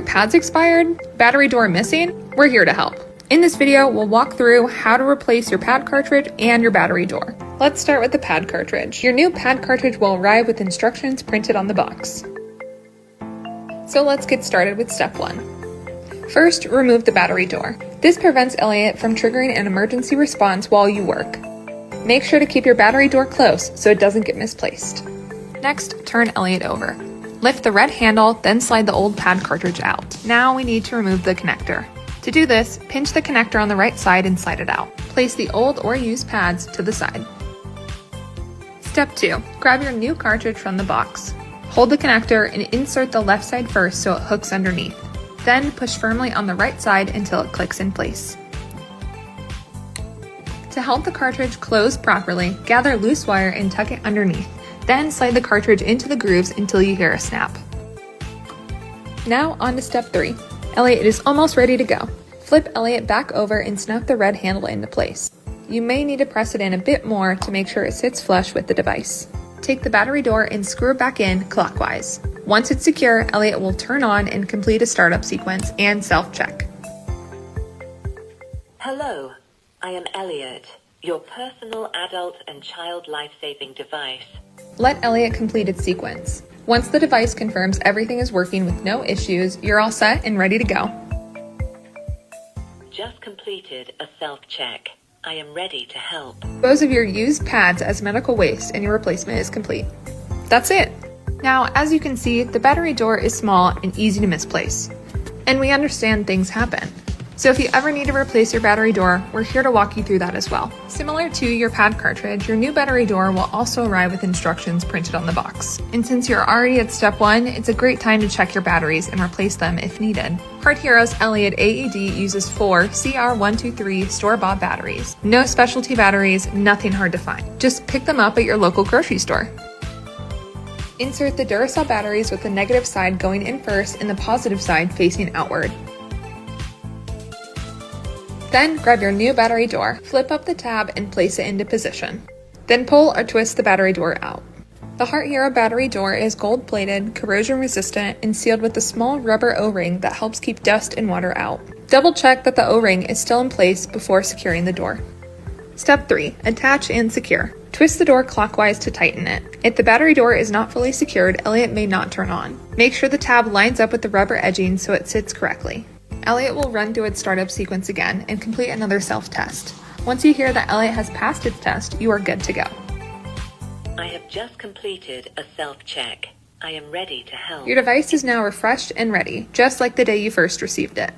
pads expired, battery door missing? We're here to help. In this video, we'll walk through how to replace your pad cartridge and your battery door. Let's start with the pad cartridge. Your new pad cartridge will arrive with instructions printed on the box. So let's get started with step 1. First, remove the battery door. This prevents Elliot from triggering an emergency response while you work. Make sure to keep your battery door close so it doesn't get misplaced. Next, turn Elliot over. Lift the red handle, then slide the old pad cartridge out. Now we need to remove the connector. To do this, pinch the connector on the right side and slide it out. Place the old or used pads to the side. Step 2. Grab your new cartridge from the box. Hold the connector and insert the left side first so it hooks underneath. Then push firmly on the right side until it clicks in place. To help the cartridge close properly, gather loose wire and tuck it underneath. Then slide the cartridge into the grooves until you hear a snap. Now on to step 3. Elliot is almost ready to go. Flip Elliot back over and snap the red handle into place. You may need to press it in a bit more to make sure it sits flush with the device. Take the battery door and screw it back in clockwise. Once it's secure, Elliot will turn on and complete a startup sequence and self-check. Hello, I am Elliot, your personal adult and child life-saving device. Let Elliot complete its sequence. Once the device confirms everything is working with no issues, you're all set and ready to go. Just completed a self-check. I am ready to help. Dispose of your used pads as medical waste and your replacement is complete. That's it. Now, as you can see, the battery door is small and easy to misplace. And we understand things happen. So if you ever need to replace your battery door, we're here to walk you through that as well. Similar to your pad cartridge, your new battery door will also arrive with instructions printed on the box. And since you're already at step 1, it's a great time to check your batteries and replace them if needed. HeartHero's Elliot AED uses 4 CR123 store-bought batteries. No specialty batteries, nothing hard to find. Just pick them up at your local grocery store. Insert the Duracell batteries with the negative side going in first and the positive side facing outward. Then grab your new battery door, flip up the tab and place it into position. Then pull or twist the battery door out. The HeartHero battery door is gold-plated, corrosion-resistant, and sealed with a small rubber O-ring that helps keep dust and water out. Double check that the O-ring is still in place before securing the door. Step 3. Attach and secure. Twist the door clockwise to tighten it. If the battery door is not fully secured, Elliot may not turn on. Make sure the tab lines up with the rubber edging so it sits correctly. Elliot will run through its startup sequence again and complete another self-test. Once you hear that Elliot has passed its test, you are good to go. I have just completed a self-check. I am ready to help. Your device is now refreshed and ready, just like the day you first received it.